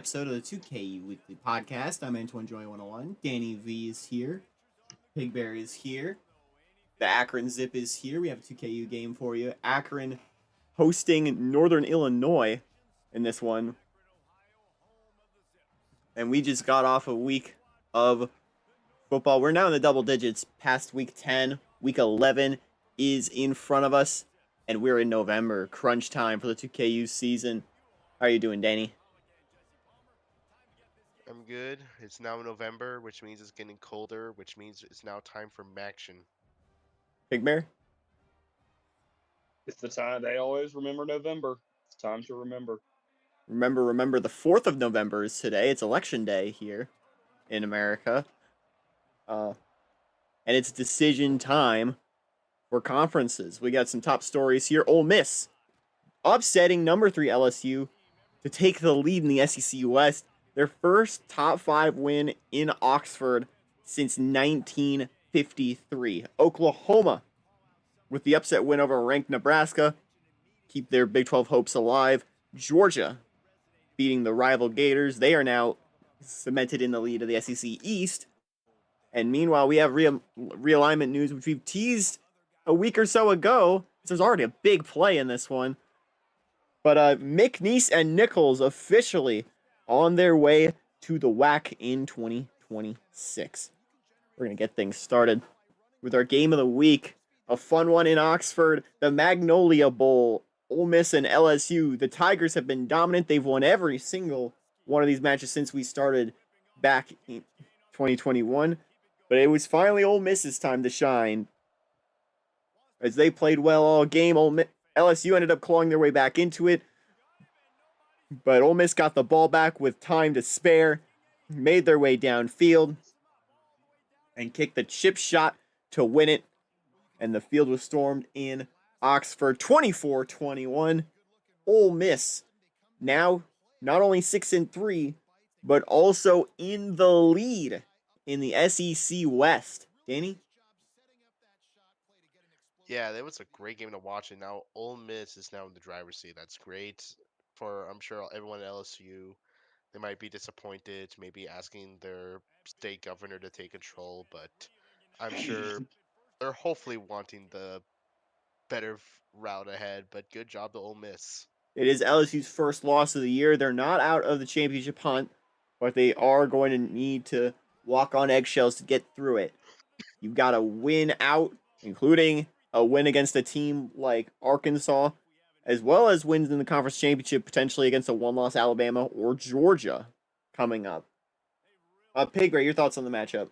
Episode of the 2KU Weekly Podcast. I'm Antoine Joy 101. Danny V is here. Pig Bear is here. The Akron Zip is here. We have a 2KU game for you. Akron hosting Northern Illinois in this one. And we just got off a week of football. We're now in the double digits past week 10. Week 11 is in front of us. And we're in November. Crunch time for the 2KU season. How are you doing, Danny? I'm good. It's now November, which means it's getting colder, which means it's now time for action. Pig Bear? It's the time they always remember November. It's time to remember. Remember, the 4th of November is today. It's election day here in America. And it's decision time for conferences. We got some top stories here. Ole Miss upsetting number 3 LSU to take the lead in the SEC West. Their first top 5 win in Oxford since 1953. Oklahoma, with the upset win over ranked Nebraska, keep their Big 12 hopes alive. Georgia, beating the rival Gators. They are now cemented in the lead of the SEC East. And meanwhile, we have realignment news, which we've teased a week or so ago. There's already a big play in this one. But McNeese and Nichols officially on their way to the WAC in 2026. We're going to get things started with our game of the week. A fun one in Oxford, the Magnolia Bowl. Ole Miss and LSU. The Tigers have been dominant. They've won every single one of these matches since we started back in 2021. But it was finally Ole Miss's time to shine. As they played well all game, LSU ended up clawing their way back into it. But Ole Miss got the ball back with time to spare, made their way downfield, and kicked the chip shot to win it. And the field was stormed in Oxford 24-21. Ole Miss now not only 6-3, but also in the lead in the SEC West. Danny? Yeah, that was a great game to watch, and now Ole Miss is now in the driver's seat. That's great for, I'm sure, everyone at LSU. They might be disappointed, maybe asking their state governor to take control, but I'm sure they're hopefully wanting the better route ahead. But good job to Ole Miss. It is LSU's first loss of the year. They're not out of the championship hunt, but they are going to need to walk on eggshells to get through it. You've got to win out, including a win against a team like Arkansas, as well as wins in the conference championship, potentially against a one-loss Alabama or Georgia coming up. Pig Ray, your thoughts on the matchup?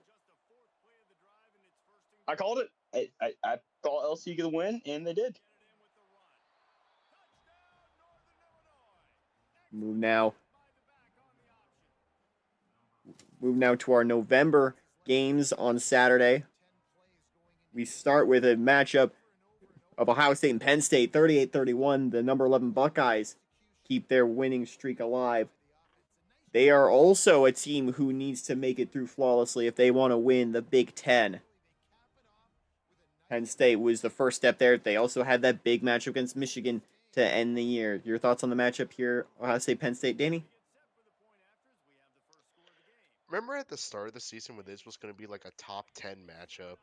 I called it. I thought LSU could win, and they did. Move now to our November games on Saturday. We start with a matchup of Ohio State and Penn State, 38-31. The number 11 Buckeyes keep their winning streak alive. They are also a team who needs to make it through flawlessly if they want to win the Big Ten. Penn State was the first step there. They also had that big matchup against Michigan to end the year. Your thoughts on the matchup here, Ohio State, Penn State, Danny? Remember at the start of the season when this was going to be like a top 10 matchup?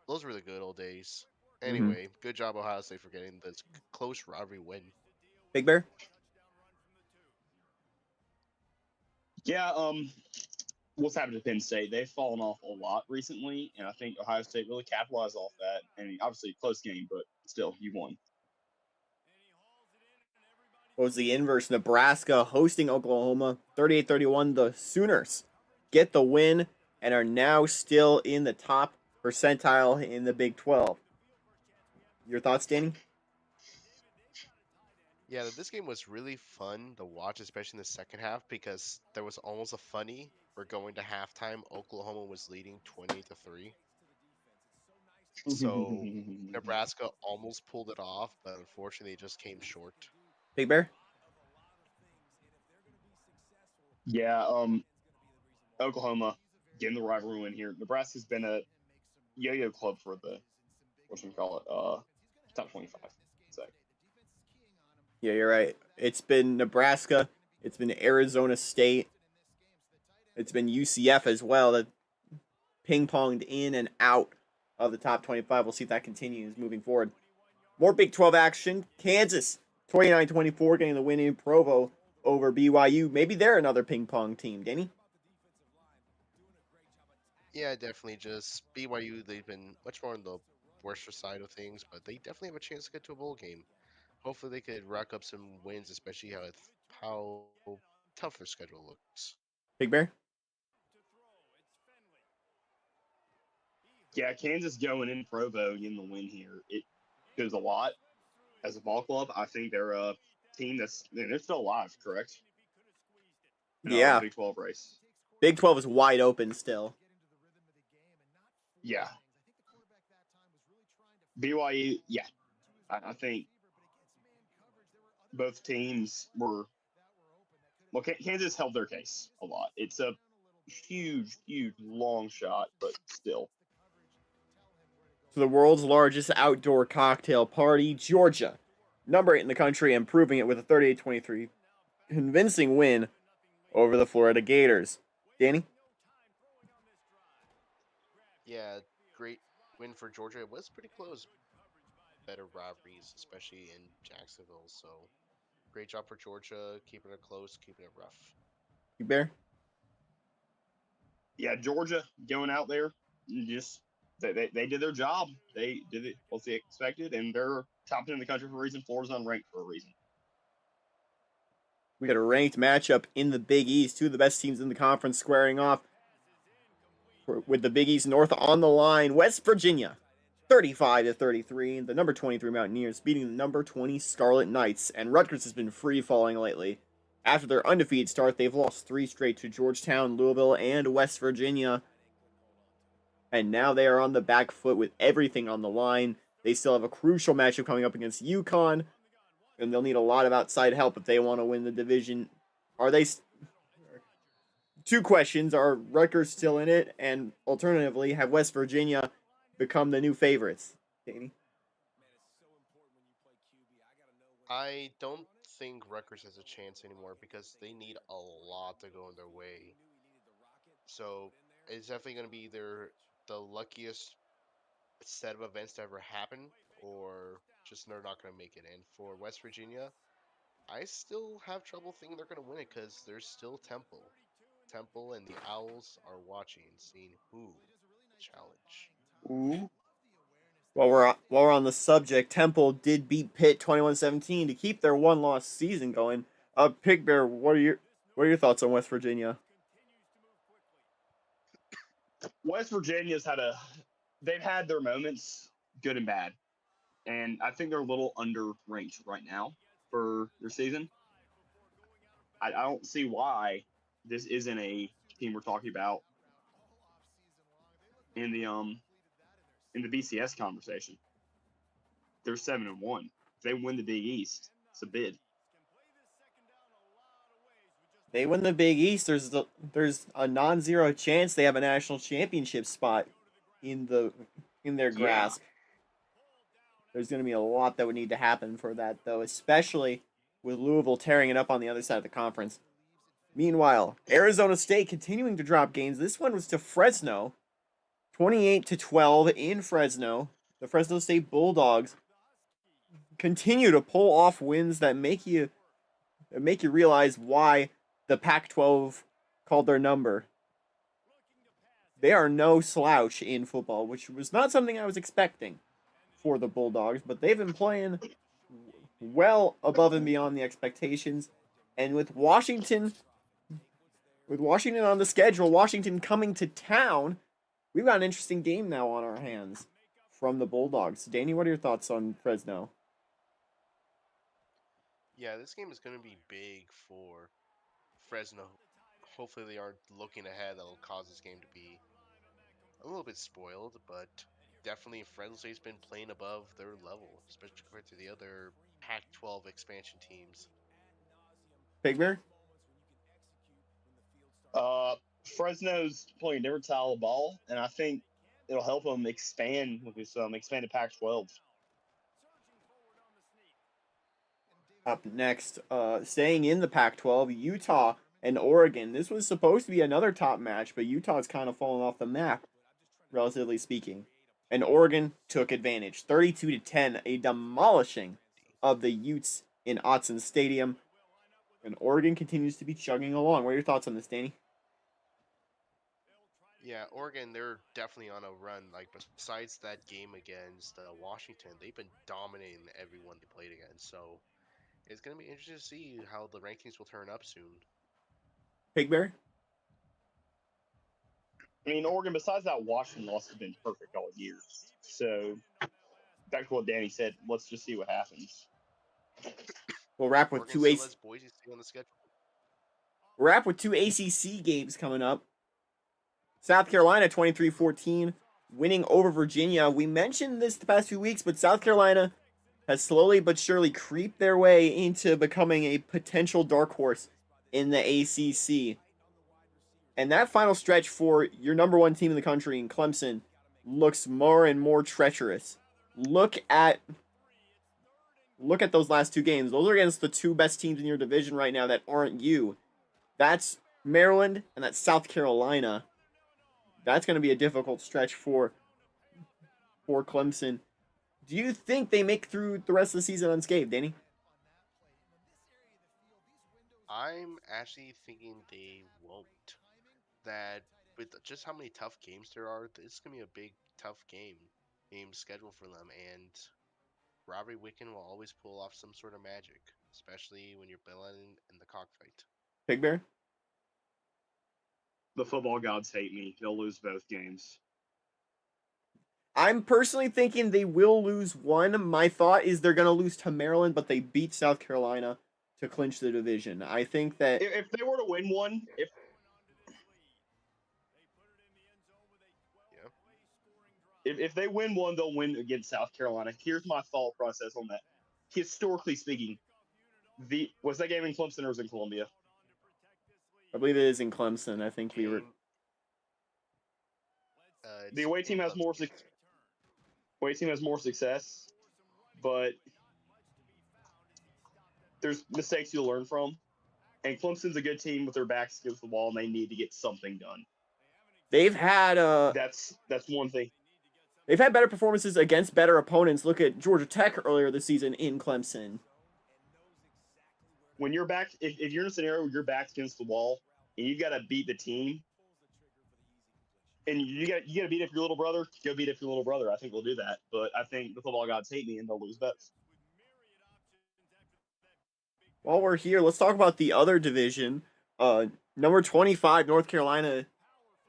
Those were the good old days. Anyway, Good job Ohio State for getting this close rivalry win. Big Bear? Yeah, what's happened to Penn State? They've fallen off a lot recently, and I think Ohio State really capitalized off that. And obviously, close game, but still, you won. What was the inverse? Nebraska hosting Oklahoma, 38-31. The Sooners get the win and are now still in the top percentile in the Big 12. Your thoughts, Danny? Yeah, this game was really fun to watch, especially in the second half, because there was almost a funny. We're going to halftime. Oklahoma was leading 20-3. So Nebraska almost pulled it off, but unfortunately, it just came short. Big Bear? Yeah, Oklahoma getting the rivalry win here. Nebraska's been a yo-yo club for the top 25. So. Yeah, you're right. It's been Nebraska It's been Arizona State. It's been UCF as well that ping-ponged in and out of the top 25. We'll see if that continues moving forward. More Big 12 action. Kansas, 29-24, getting the win in Provo over BYU. Maybe they're another ping-pong team, Danny. Yeah, definitely. Just BYU, they've been much more on the worse side of things, but they definitely have a chance to get to a bowl game. Hopefully, they could rack up some wins, especially how tough their schedule looks. Big Bear? Yeah, Kansas going in Provo getting the win here. It does a lot as a ball club. I think they're a team they're still alive, correct? In our Yeah. Big 12 race. Big 12 is wide open still. Yeah. BYU, yeah. I think both teams were. Well, Kansas held their case a lot. It's a huge, huge long shot, but still. To the world's largest outdoor cocktail party, Georgia, number 8 in the country, and proving it with a 38-23 convincing win over the Florida Gators. Danny? Yeah, great win for Georgia. It was pretty close. Better rivalries, especially in Jacksonville. So great job for Georgia, keeping it close, keeping it rough. Big Bear? Yeah, Georgia going out there, just they did their job. They did it what they expected, and they're top 10 in the country for a reason. Florida's unranked for a reason. We got a ranked matchup in the Big East. Two of the best teams in the conference squaring off with the Big East North on the line. West Virginia, 35-33. The number 23 Mountaineers beating the number 20 Scarlet Knights. And Rutgers has been free falling lately. After their undefeated start, they've lost 3 straight to Georgetown, Louisville, and West Virginia. And now they are on the back foot with everything on the line. They still have a crucial matchup coming up against UConn, and they'll need a lot of outside help if they want to win the division. Are they? Two questions: are Rutgers still in it? And alternatively, have West Virginia become the new favorites? Danny? I don't think Rutgers has a chance anymore because they need a lot to go in their way. So it's definitely going to be either the luckiest set of events to ever happen, or just they're not going to make it. And for West Virginia, I still have trouble thinking they're going to win it because there's still Temple. Temple and the Owls are watching, seeing who will challenge. Ooh. While we're on the subject, Temple did beat Pitt 21-17 to keep their one-loss season going. Pig Bear, what are your thoughts on West Virginia? West Virginia's they've had their moments, good and bad, and I think they're a little underranked right now for their season. I don't see why this isn't a team we're talking about in the BCS conversation. They're 7-1. If they win the Big East, it's a bid. They win the Big East. There's a non-zero chance they have a national championship spot in their grasp. There's going to be a lot that would need to happen for that, though, especially with Louisville tearing it up on the other side of the conference. Meanwhile, Arizona State continuing to drop games. This one was to Fresno, 28-12 in Fresno. The Fresno State Bulldogs continue to pull off wins that make you realize why the Pac-12 called their number. They are no slouch in football, which was not something I was expecting for the Bulldogs, but they've been playing well above and beyond the expectations. And with Washington on the schedule, Washington coming to town, we've got an interesting game now on our hands from the Bulldogs. Danny, what are your thoughts on Fresno? Yeah, this game is going to be big for Fresno. Hopefully, they aren't looking ahead. That'll cause this game to be a little bit spoiled, but definitely Fresno State's been playing above their level, especially compared to the other Pac-12 expansion teams. Big Bear? Fresno's playing a different style of ball, and I think it'll help them expand with this expanded Pac-12. Up next, staying in the Pac-12, Utah and Oregon. This was supposed to be another top match, but Utah's kind of fallen off the map, relatively speaking. And Oregon took advantage, 32 to 10, a demolishing of the Utes in Autzen Stadium. And Oregon continues to be chugging along. What are your thoughts on this, Danny? Yeah, Oregon, they're definitely on a run. Like, besides that game against Washington, they've been dominating everyone they played against. So it's going to be interesting to see how the rankings will turn up soon. Pigberry? I mean, Oregon, besides that Washington loss, has been perfect all year. So back to what Danny said, let's just see what happens. We'll wrap with Oregon still has Boise State on the schedule. two ACC games coming up. South Carolina 23-14, winning over Virginia. We mentioned this the past few weeks, but South Carolina has slowly but surely creeped their way into becoming a potential dark horse in the ACC. And that final stretch for your number one team in the country in Clemson looks more and more treacherous. Look at those last two games. Those are against the two best teams in your division right now that aren't you. That's Maryland and that's South Carolina. That's going to be a difficult stretch for Clemson. Do you think they make through the rest of the season unscathed, Danny? I'm actually thinking they won't. That with just how many tough games there are, it's gonna be a big tough game schedule for them, and Robbie Wicken will always pull off some sort of magic, especially when you're bailing in the cockfight. Big Bear? The football gods hate me. They'll lose both games. I'm personally thinking they will lose one. My thought is they're going to lose to Maryland, but they beat South Carolina to clinch the division. I think that If they were to win one, if they win one, they'll win against South Carolina. Here's my thought process on that. Historically speaking, was that game in Clemson or was it in Columbia? I believe it is in Clemson. I think we were. The away team has more. Away team has more success, but there's mistakes you'll learn from. And Clemson's a good team with their backs against the wall, and they need to get something done. They've had that's one thing. They've had better performances against better opponents. Look at Georgia Tech earlier this season in Clemson. When you're back, if you're in a scenario where your back's against the wall and you got to beat the team, and you got to beat up your little brother, go beat up your little brother. I think we'll do that. But I think the football gods hate me, and they'll lose bets. While we're here, let's talk about the other division. Number 25, North Carolina.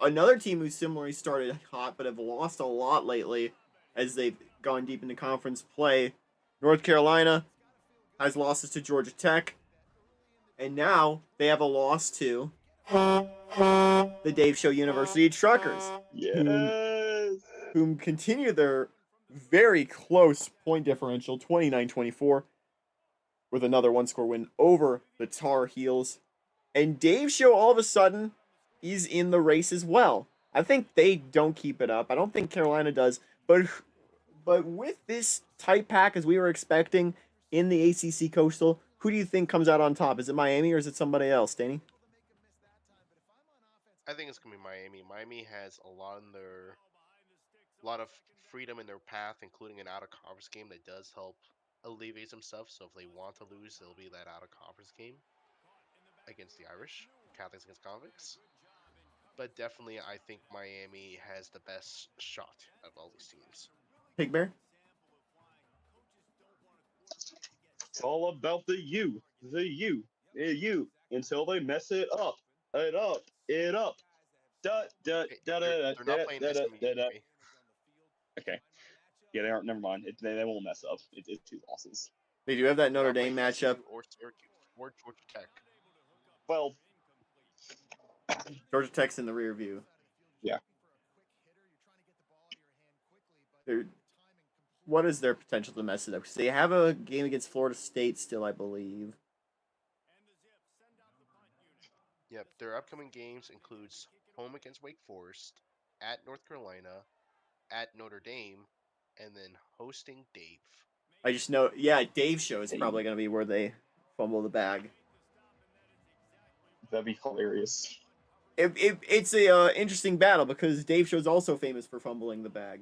Another team who similarly started hot but have lost a lot lately as they've gone deep into conference play. North Carolina has losses to Georgia Tech. And now they have a loss to the Dave Show University Truckers. Yes. Whom continue their very close point differential, 29-24, with another one-score win over the Tar Heels. And Dave Show all of a sudden is in the race as well. I think they don't keep it up. I don't think Carolina does. But with this tight pack as we were expecting in the ACC Coastal, who do you think comes out on top? Is it Miami or is it somebody else, Danny? I think it's gonna be Miami. Miami has a lot of freedom in their path, including an out-of-conference game that does help alleviate some stuff. So if they want to lose, it'll be that out-of-conference game against the Irish, Catholics against convicts. But definitely, I think Miami has the best shot of all these teams. Pig Bear? It's all about the U, until they mess it up. It up. They're not playing SMU. Okay. Yeah, they aren't. Never mind. They won't mess up. It's 2 losses. They do have that Notre They're Dame not playing matchup. SMU or Syracuse or Georgia Tech. Well, Georgia Tech's in the rear view. Yeah. What is their potential to mess it up? Because they have a game against Florida State still, I believe. Yep, their upcoming games includes home against Wake Forest, at North Carolina, at Notre Dame, and then hosting Dave. I just know, yeah, Dave's show is probably going to be where they fumble the bag. That'd be hilarious. It's a interesting battle because Dave show's also famous for fumbling the bag.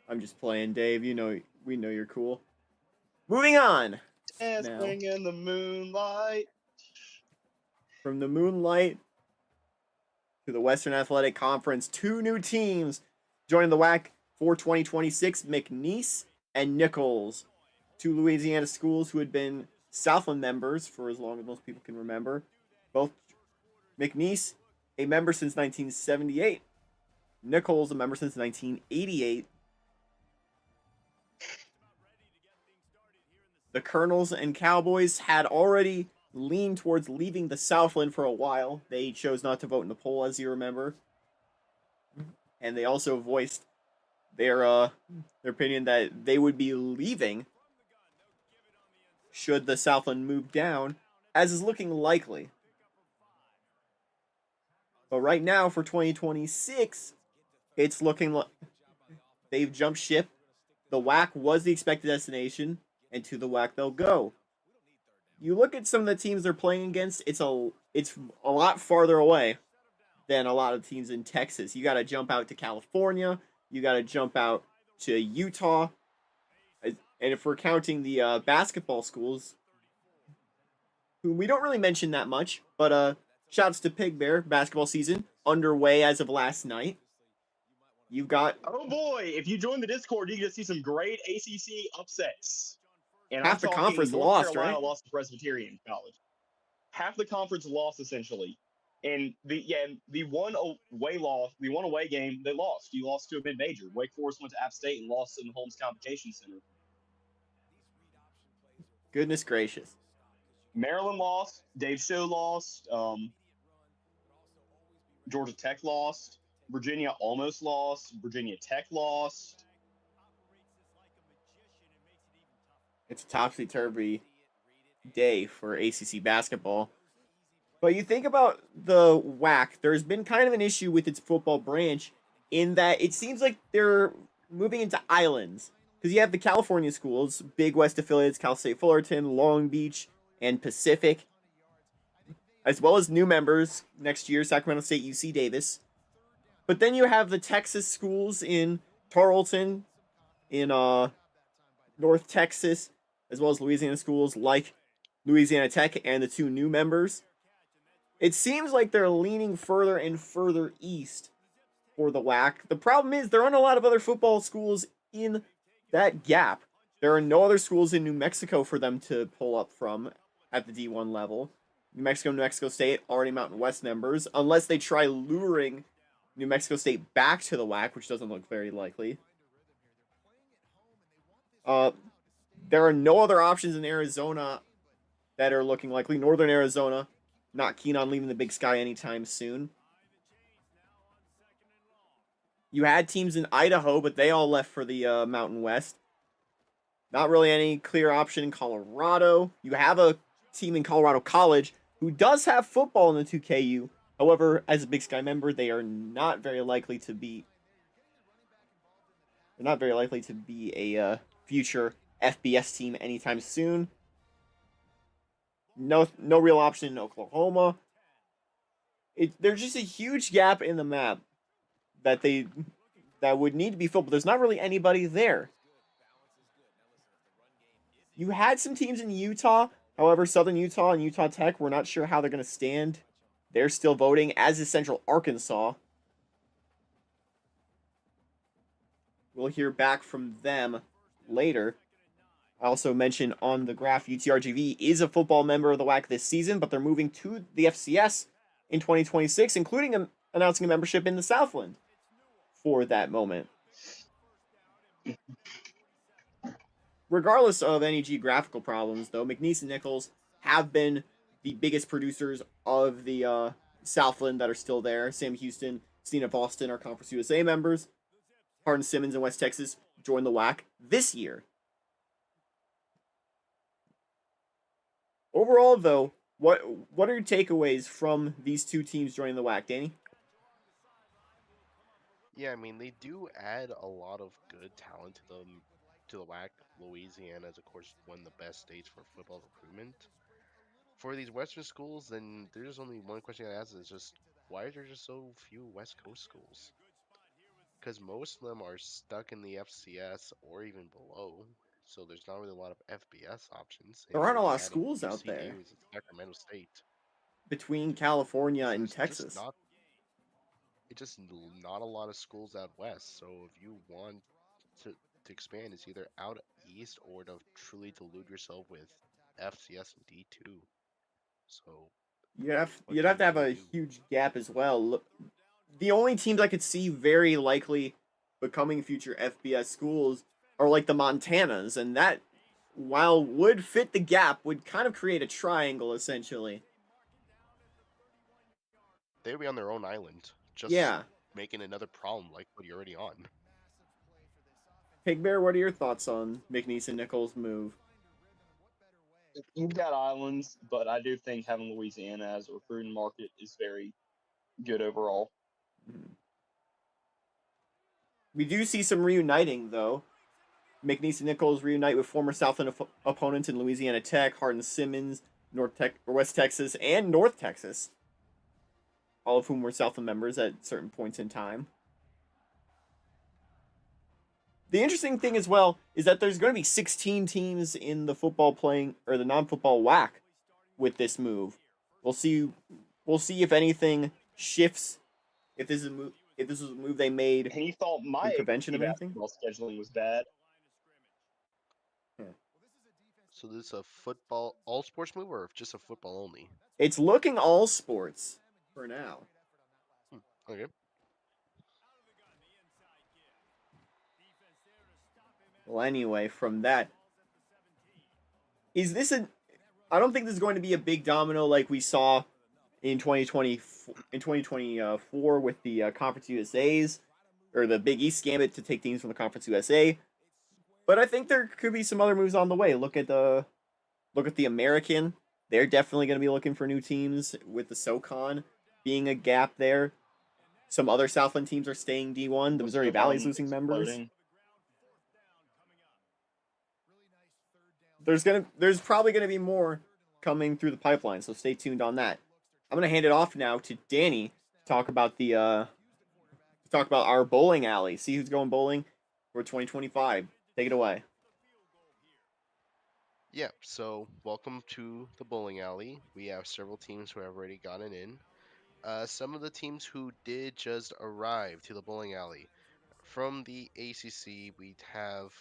I'm just playing, Dave. You know, we know you're cool. Moving on. Dancing in the moonlight. From the moonlight to the Western Athletic Conference, 2 new teams joining the WAC for 2026, McNeese and Nichols. 2 Louisiana schools who had been Southland members for as long as most people can remember. Both McNeese, a member since 1978. Nichols, a member since 1988. The Colonels and Cowboys had already leaned towards leaving the Southland for a while. They chose not to vote in the poll, as you remember. And they also voiced their opinion that they would be leaving should the Southland move down, as is looking likely. But right now, for 2026, it's looking like they've jumped ship. The WAC was the expected destination, and to the WAC they'll go. You look at some of the teams they're playing against, it's a lot farther away than a lot of teams in Texas. You got to jump out to California. You got to jump out to Utah. And if we're counting the basketball schools, who we don't really mention that much, but shouts to Pig Bear, basketball season underway as of last night. You've got... Oh boy, if you join the Discord, you can just see some great ACC upsets. And half the conference North lost, Carolina right? lost to Presbyterian College. Half the conference lost, essentially. And the one away game, they lost. You lost to a mid-major. Wake Forest went to App State and lost in the Holmes Convocation Center. Goodness gracious. Maryland lost. Dave Show lost. Georgia Tech lost. Virginia almost lost. Virginia Tech lost. It's a topsy-turvy day for ACC basketball. But you think about the WAC, there's been kind of an issue with its football branch in that it seems like they're moving into islands. Because you have the California schools, Big West affiliates, Cal State Fullerton, Long Beach, and Pacific. As well as new members next year, Sacramento State, UC Davis. But then you have the Texas schools in Tarleton, in North Texas, as well as Louisiana schools like Louisiana Tech and the 2 new members. It seems like they're leaning further and further east for the WAC. The problem is there aren't a lot of other football schools in that gap. There are no other schools in New Mexico for them to pull up from at the D1 level. New Mexico State, already Mountain West members, unless they try luring New Mexico State back to the WAC, which doesn't look very likely. There are no other options in Arizona that are looking likely. Northern Arizona, not keen on leaving the Big Sky anytime soon. You had teams in Idaho, but they all left for the Mountain West. Not really any clear option in Colorado. You have a team in Colorado College who does have football in the 2KU. However, as a Big Sky member, they are not very likely to be. They're not very likely to be a future FBS team anytime soon. No real option in Oklahoma. There's just a huge gap in the map that would need to be filled, but there's not really anybody there. You had some teams in Utah, however, Southern Utah and Utah Tech, we're not sure how they're going to stand. They're still voting, as is Central Arkansas. We'll hear back from them later. I also mentioned on the graph, UTRGV is a football member of the WAC this season, but they're moving to the FCS in 2026, including announcing a membership in the Southland for that moment. Regardless of any geographical problems, though, McNeese and Nichols have been the biggest producers of the Southland that are still there. Sam Houston, Steve Austin are Conference USA members. Hardin Simmons and West Texas joined the WAC this year. Overall, though, what are your takeaways from these 2 teams joining the WAC, Danny? Yeah, I mean they do add a lot of good talent to the WAC. Louisiana is of course one of the best states for football recruitment. For these Western schools, then there's only one question I ask is just why are there just so few West Coast schools? Because most of them are stuck in the FCS or even below, so there's not really a lot of FBS options. And There you aren't a already lot of adding schools out UC there Davis and Sacramento State, between California so and there's just Texas. not not a lot of schools out west. So if you want to expand, it's either out east or to truly delude yourself with FCS and D2. So what You'd can have you to have really a do? huge gap as well. The only teams I could see very likely becoming future FBS schools are like the Montanas, and that, while would fit the gap, would kind of create a triangle essentially. They would be on their own island, just Yeah, making another problem like what you're already on. Pig Bear, what are your thoughts on McNeese and Nichols' move? You've got islands, but I do think having Louisiana as a recruiting market is very good overall. We do see some reuniting though. McNeese and Nichols reunite with former Southland opponents in Louisiana Tech, Hardin Simmons, West Texas, and North Texas, all of whom were Southland members at certain points in time. The interesting thing as well is that there's going to be 16 teams in the football playing or the non-football WAC with this move. We'll see. We'll see if anything shifts. If this is a move, if this was a move they made And he thought my through convention ACC of anything. basketball scheduling was bad. Yeah. So this is a football all sports move or just a football only? It's looking all sports for now. Okay. Well, anyway, from that, is this a? I don't think this is going to be a big domino like we saw in 2024 with the Conference USA's or the Big East Gambit to take teams from the Conference USA. But I think there could be some other moves on the way. Look at the American. They're definitely going to be looking for new teams with the SoCon being a gap there. Some other Southland teams are staying D1. The With Missouri Valley's SoCon losing members. exploding. There's probably gonna be more coming through the pipeline, so stay tuned on that. I'm gonna hand it off now to Danny to talk about our bowling alley. See who's going bowling for 2025. Take it away. Yeah, so welcome to the bowling alley. We have several teams who have already gotten in. Some of the teams who did just arrive to the bowling alley. From the ACC, we have.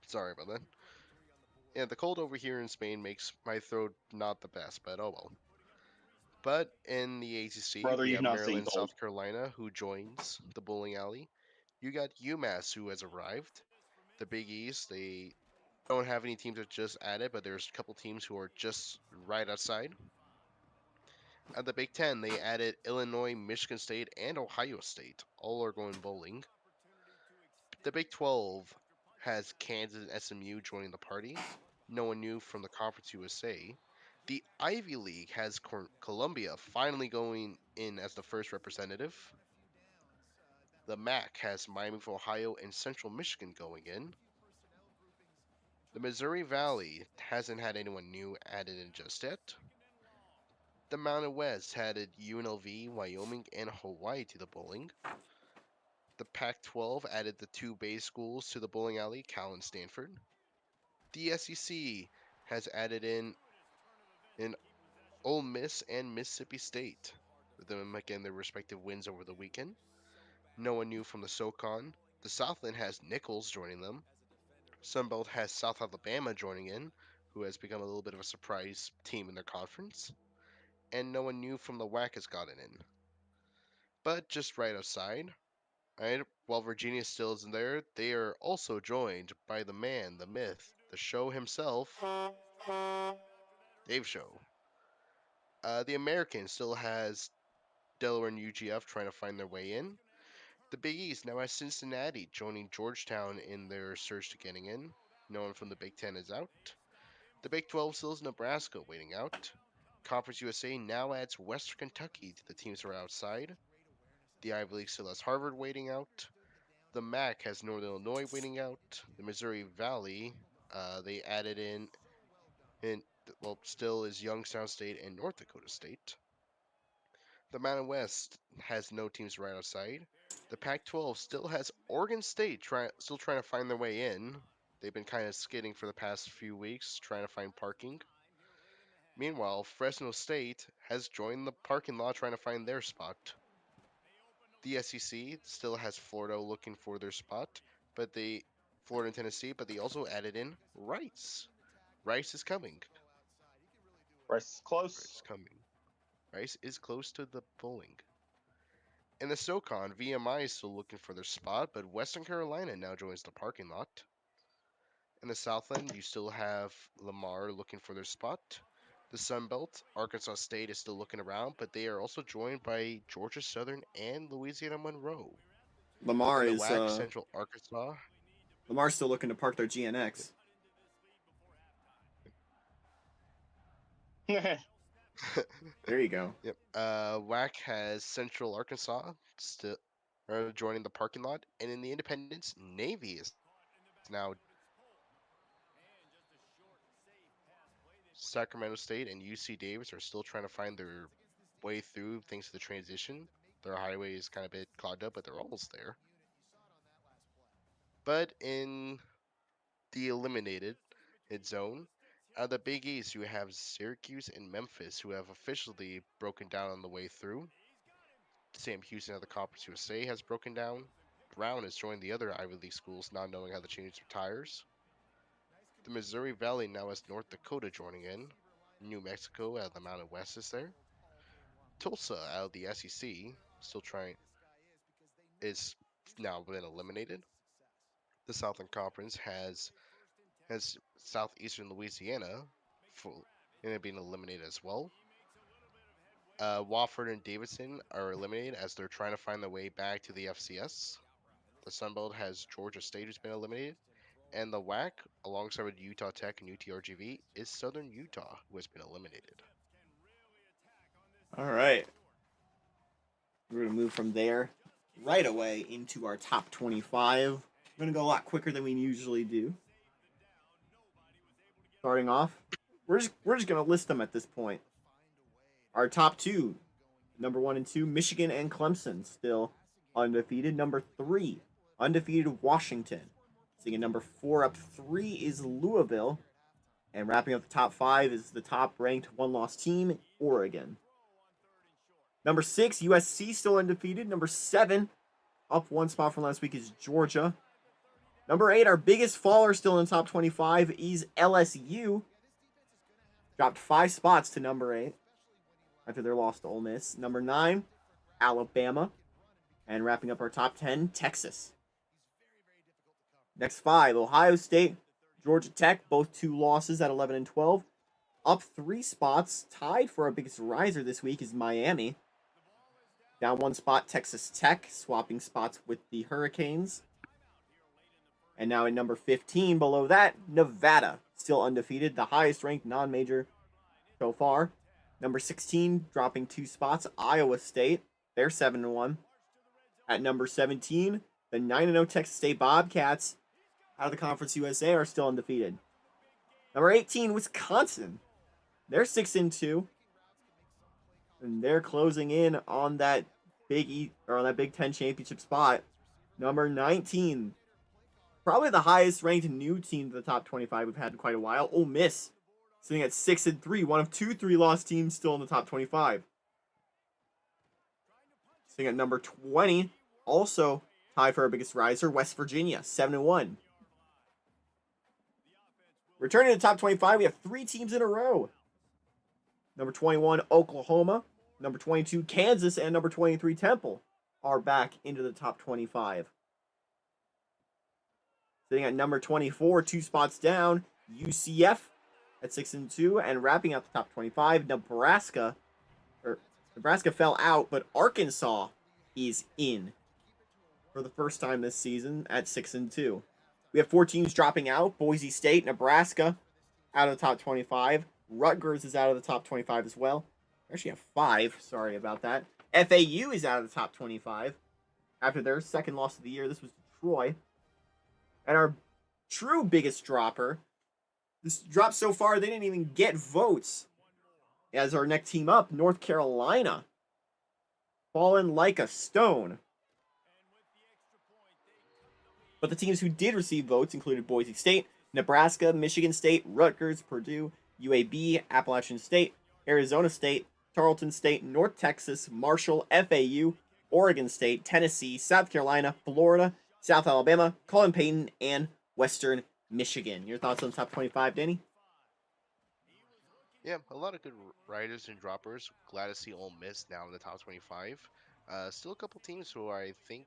Sorry about that. Yeah, the cold over here in Spain makes my throat not the best, but oh well. But in the ACC, Brother, we you've have not seen Maryland, cold. South Carolina, who joins the bowling alley. You got UMass, who has arrived. The Big East, they don't have any teams that just added, but there's a couple teams who are just right outside. At the Big Ten, they added Illinois, Michigan State, and Ohio State. All are going bowling. The Big 12 has Kansas and SMU joining the party. No one new from the Conference USA. The Ivy League has Columbia finally going in as the first representative. The MAC has Miami of Ohio and Central Michigan going in. The Missouri Valley hasn't had anyone new added in just yet. The Mountain West added UNLV, Wyoming, and Hawaii to the bowling. The Pac 12 added the two Bay schools to the bowling alley, Cal and Stanford. The SEC has added in Ole Miss and Mississippi State, with them again their respective wins over the weekend. No one new from the SoCon. The Southland has Nichols joining them. Sunbelt has South Alabama joining in, who has become a little bit of a surprise team in their conference. And no one new from the WAC has gotten in. But just right outside, right, while Virginia still isn't there, they are also joined by the man, the myth, the show himself, Dave Show. The American still has Delaware and UGF trying to find their way in. The Big East now has Cincinnati joining Georgetown in their search to getting in. No one from the Big Ten is out. The Big 12 still has Nebraska waiting out. Conference USA now adds Western Kentucky to the teams who are outside. The Ivy League still has Harvard waiting out. The MAC has Northern Illinois waiting out. The Missouri Valley, they added in well, still is Youngstown State and North Dakota State. The Mountain West has no teams right outside. The Pac-12 still has Oregon State still trying to find their way in. They've been kind of skidding for the past few weeks, trying to find parking. Meanwhile, Fresno State has joined the parking lot trying to find their spot. The SEC still has Florida looking for their spot, Florida and Tennessee, but they also added in Rice. Rice is coming. Rice is Rice close. is coming. Rice is close to the bowling. In the SoCon, VMI is still looking for their spot, but Western Carolina now joins the parking lot. In the Southland, you still have Lamar looking for their spot. The Sun Belt, Arkansas State is still looking around, but they are also joined by Georgia Southern and Louisiana Monroe. Lamar In the is WAC, Central Arkansas. Lamar's still looking to park their GNX. There you go. Yep. WAC has Central Arkansas still joining the parking lot, and in the Independence, Navy is now Sacramento State and UC Davis are still trying to find their way through thanks to the transition. Their highway is kind of a bit clogged up, but they're almost there. But in the eliminated zone, out of the Big East, you have Syracuse and Memphis, who have officially broken down on the way through. Sam Houston of the Conference USA has broken down. Brown has joined the other Ivy League schools, not knowing how to change their tires. The Missouri Valley now has North Dakota joining in. New Mexico out of the Mountain West is there. Tulsa out of the SEC, still trying, is now been eliminated. The Southern Conference has Southeastern Louisiana and it being eliminated as well. Wofford and Davidson are eliminated as they're trying to find their way back to the FCS. The Sun Belt has Georgia State who's been eliminated. And the WAC, alongside with Utah Tech and UTRGV, is Southern Utah, who has been eliminated. All right. We're going to move from there right away into our top 25. We're going to go a lot quicker than we usually do. Starting off, we're just going to list them at this point. Our top two, number 1 and 2, Michigan and Clemson, still undefeated. Number 3, undefeated Washington. Sitting at number 4, up 3 is Louisville. And wrapping up the top 5 is the top-ranked one-loss team, Oregon. Number 6, USC, still undefeated. Number 7, up 1 spot from last week, is Georgia. Number 8, our biggest faller still in the top 25 is LSU. Dropped 5 spots to number 8 after their loss to Ole Miss. Number 9, Alabama. And wrapping up our top 10, Texas. Next 5, Ohio State, Georgia Tech, both 2 losses at 11 and 12. Up 3 spots, tied for our biggest riser this week is Miami. Down 1 spot, Texas Tech, swapping spots with the Hurricanes. And now in number 15, below that, Nevada, still undefeated, the highest ranked non-major so far. Number 16, dropping 2 spots, Iowa State, they're 7-1. At number 17, the 9-0 Texas State Bobcats, out of the Conference USA, are still undefeated. Number 18, Wisconsin, they're 6-2. And they're closing in on that Big Ten championship spot. Number 19, probably the highest ranked new team to the top 25 we've had in quite a while. Ole Miss, sitting at 6-3, one of 2 3-loss teams still in the top 25. Sitting at number 20, also tied for our biggest riser, West Virginia, 7-1. Returning to the top 25, we have 3 teams in a row. Number 21, Oklahoma. Number 22, Kansas. And number 23, Temple are back into the top 25. Sitting at number 24, 2 spots down, UCF at 6-2. And wrapping up the top 25, Nebraska. Nebraska fell out, but Arkansas is in for the first time this season at 6-2. We have 4 teams dropping out. Boise State, Nebraska out of the top 25. Rutgers is out of the top 25 as well. We actually have 5. Sorry about that. FAU is out of the top 25 after their second loss of the year. This was to Troy. And our true biggest dropper, this drop so far, they didn't even get votes. As our next team up, North Carolina, fallen like a stone. But the teams who did receive votes included Boise State, Nebraska, Michigan State, Rutgers, Purdue, UAB, Appalachian State, Arizona State, Tarleton State, North Texas, Marshall, FAU, Oregon State, Tennessee, South Carolina, Florida, South Alabama, Colin Payton, and Western Michigan. Your thoughts on the top 25, Danny? Yeah, a lot of good riders and droppers. Glad to see Ole Miss now in the top 25. Still a couple teams who I think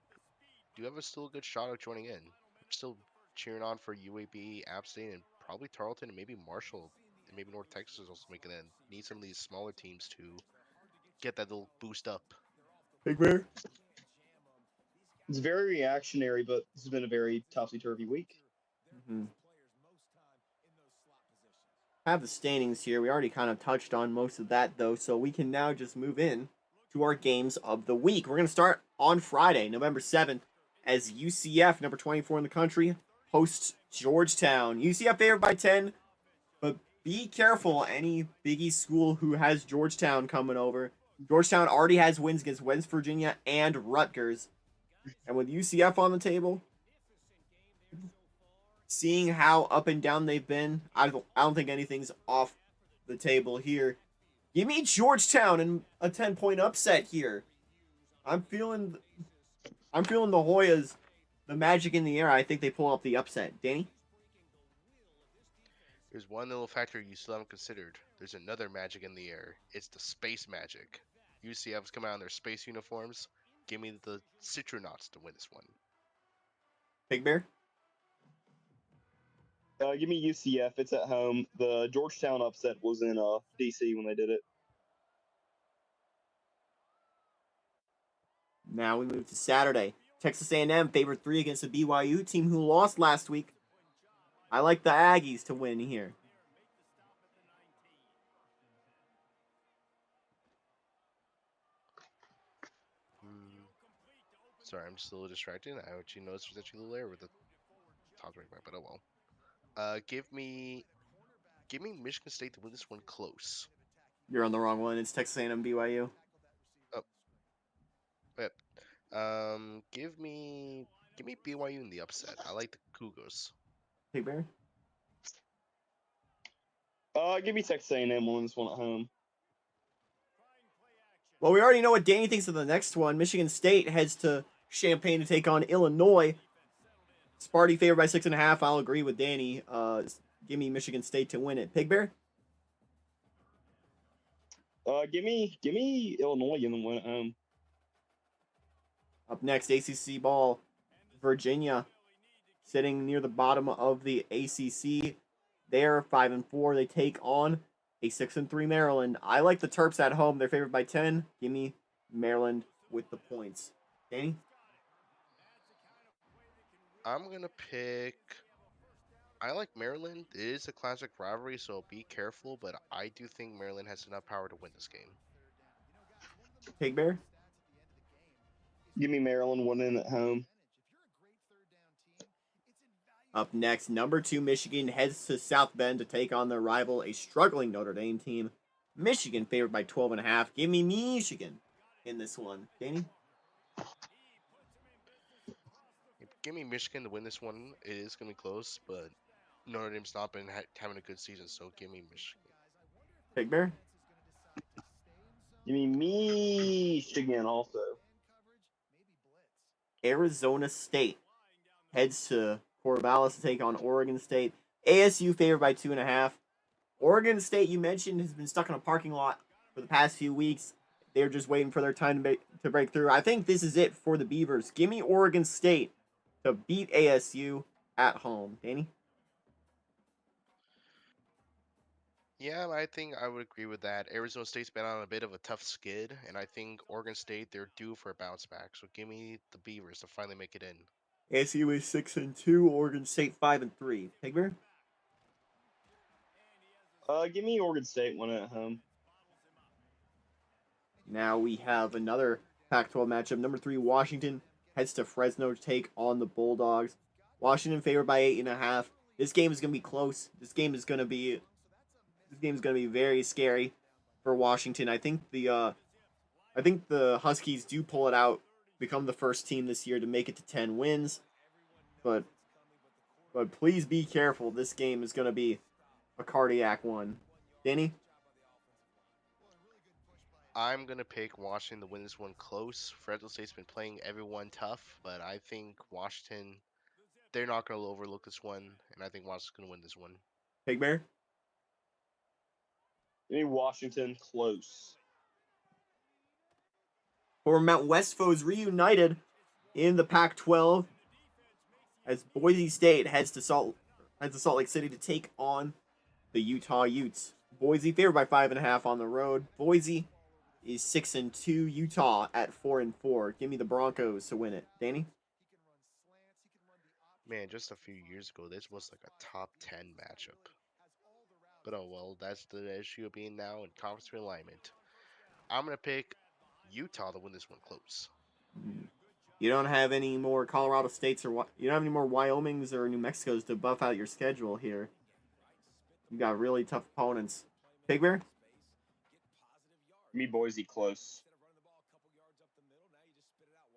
do have a still good shot of joining in. I'm still cheering on for UAB, App State, and probably Tarleton, and maybe Marshall, and maybe North Texas also making it in. Need some of these smaller teams to get that little boost up. Big Bear? It's very reactionary, but this has been a very topsy-turvy week. Mm-hmm. Have the standings here. We already kind of touched on most of that, though, so we can now just move in to our games of the week. We're going to start on Friday, November 7th, as UCF, number 24 in the country, hosts Georgetown. UCF favored by 10, but be careful, any Big East school who has Georgetown coming over. Georgetown already has wins against West Virginia and Rutgers. And with UCF on the table, seeing how up and down they've been, I don't think anything's off the table here. Give me Georgetown and a 10-point upset here. I'm feeling the Hoyas, the magic in the air. I think they pull off the upset. Danny? There's one little factor you still haven't considered. There's another magic in the air. It's the space magic. UCF's come out in their space uniforms. Give me the Citronauts to win this one. Big Bear? Give me UCF. It's at home. The Georgetown upset was in DC when they did it. Now we move to Saturday. Texas A&M favored 3 against the BYU team who lost last week. I like the Aggies to win here. Sorry, I'm just a little distracted. I actually noticed there's actually a little error with the top right back, but oh well. Give me Michigan State to win this one close. You're on the wrong one. It's Texas A&M BYU. Oh, yep. Give me BYU in the upset. I like the Cougars. Big Bear? Give me Texas A&M on this one at home. Well, we already know what Danny thinks of the next one. Michigan State heads to Champaign to take on Illinois. Sparty favored by 6.5. I'll agree with Danny. Give me Michigan State to win it. Pig Bear? Give me Illinois in the win at home. Up next, ACC ball. Virginia sitting near the bottom of the ACC. They're 5-4. They take on a 6-3 Maryland. I like the Terps at home. They're favored by 10. Give me Maryland with the points. Danny? I'm going to pick... I like Maryland. It is a classic rivalry, so be careful, but I do think Maryland has enough power to win this game. Pig Bear? Give me Maryland winning at home. Up next, number 2 Michigan heads to South Bend to take on their rival, a struggling Notre Dame team. Michigan favored by 12.5. Give me Michigan in this one. Danny? Give me Michigan to win this one. It is going to be close, but Notre Dame's not been having a good season, so give me Michigan. Big Bear? Give me Michigan also. Arizona State heads to Corvallis to take on Oregon State. ASU favored by 2.5. Oregon State, you mentioned, has been stuck in a parking lot for the past few weeks. They're just waiting for their time to break through. I think this is it for the Beavers. Give me Oregon State to beat ASU at home. Danny? Yeah, I think I would agree with that. Arizona State's been on a bit of a tough skid, and I think Oregon State, they're due for a bounce back. So give me the Beavers to finally make it in. ASU is 6-2. Oregon State 5-3. Pig Bear? Give me Oregon State winning at home. Now we have another Pac-12 matchup. Number 3, Washington heads to Fresno to take on the Bulldogs. Washington favored by 8.5. This game is going to be close. This game is going to be very scary for Washington. I think the Huskies do pull it out, become the first team this year to make it to 10 wins. But please be careful. This game is going to be a cardiac one. Danny? I'm gonna pick Washington to win this one close. Fresno State's been playing everyone tough, but I think Washington, they're not gonna overlook this one, and I think Washington's gonna win this one. Big Bear? Give me Washington close. For Mount West foes reunited in the Pac-12 as Boise State heads to Salt Lake City to take on the Utah Utes. Boise favored by 5.5 on the road. Boise is 6-2. Utah at 4-4. Give me the Broncos to win it. Danny? Man, just a few years ago, this was like a top 10 matchup. But oh well, that's the issue of being now in conference realignment. I'm gonna pick Utah to win this one close. You don't have any more Colorado States or you don't have any more Wyomings or New Mexicos to buff out your schedule here. You got really tough opponents. Big Bear? Me Boise close.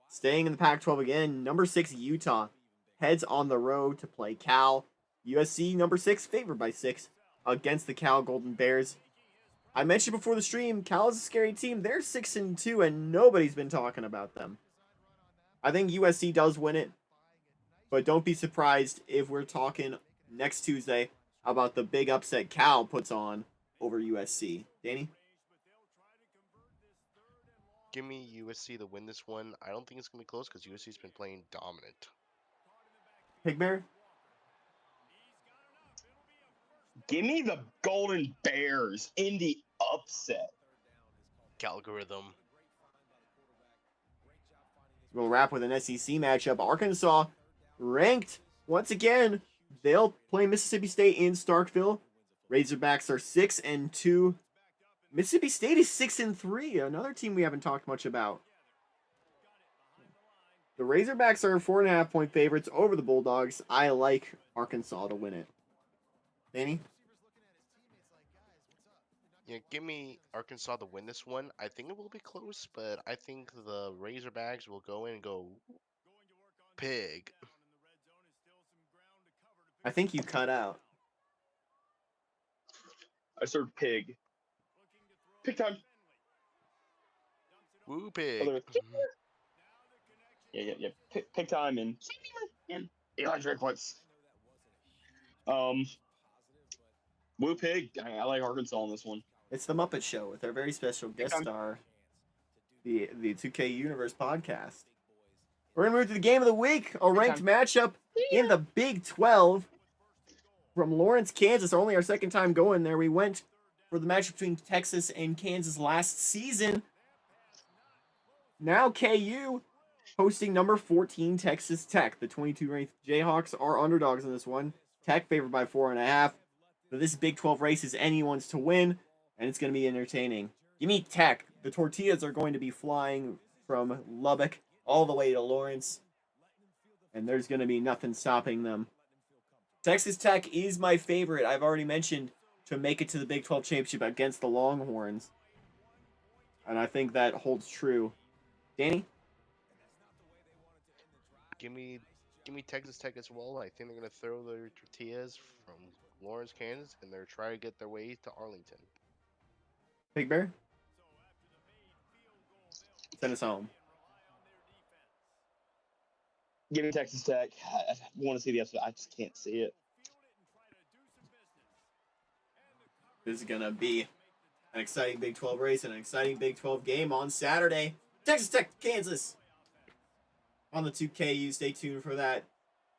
Staying in the Pac-12 again, number 6 Utah heads on the road to play Cal. USC number 6 favored by 6 against the Cal Golden Bears. I mentioned before the stream, Cal is a scary team. They're 6-2 and nobody's been talking about them. I think USC does win it, but don't be surprised if we're talking next Tuesday about the big upset Cal puts on over USC. Danny? Give me USC to win this one. I don't think it's gonna be close because USC's been playing dominant. Big Bear? Give me the Golden Bears in the upset. Algorithm. We'll wrap with an SEC matchup. Arkansas ranked once again. They'll play Mississippi State in Starkville. Razorbacks are 6-2. Mississippi State is 6-3. Another team we haven't talked much about. The Razorbacks are 4.5-point favorites over the Bulldogs. I like Arkansas to win it. Danny? Yeah, give me Arkansas to win this one. I think it will be close, but I think the Razorbacks will go in and go pig. I think you cut out. I served pig. Pig time. Woo pig. Yeah. Pig time and electric points. Woo pig. I like Arkansas on this one. It's the Muppet Show with our very special guest star, the 2K Universe podcast. We're going to move to the game of the week, a ranked matchup in the Big 12 from Lawrence, Kansas. Only our second time going there. We went for the match between Texas and Kansas last season. Now KU hosting number 14 Texas Tech. The 22-ranked Jayhawks are underdogs in this one. Tech favored by 4.5. But this Big 12 race is anyone's to win, and it's going to be entertaining. Give me Tech. The tortillas are going to be flying from Lubbock all the way to Lawrence, and there's going to be nothing stopping them. Texas Tech is my favorite, I've already mentioned, to make it to the Big 12 championship against the Longhorns. And I think that holds true. Danny? Give me Texas Tech as well. I think they're gonna throw their tortillas from Lawrence, Kansas, and they're trying to get their way to Arlington. Big Bear? Send us home. Give me Texas Tech. I want to see the upset. I just can't see it. This is going to be an exciting Big 12 race and an exciting Big 12 game on Saturday. Texas Tech, Kansas. On the 2KU. Stay tuned for that.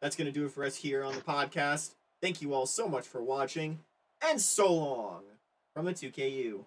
That's going to do it for us here on the podcast. Thank you all so much for watching. And so long from the 2KU.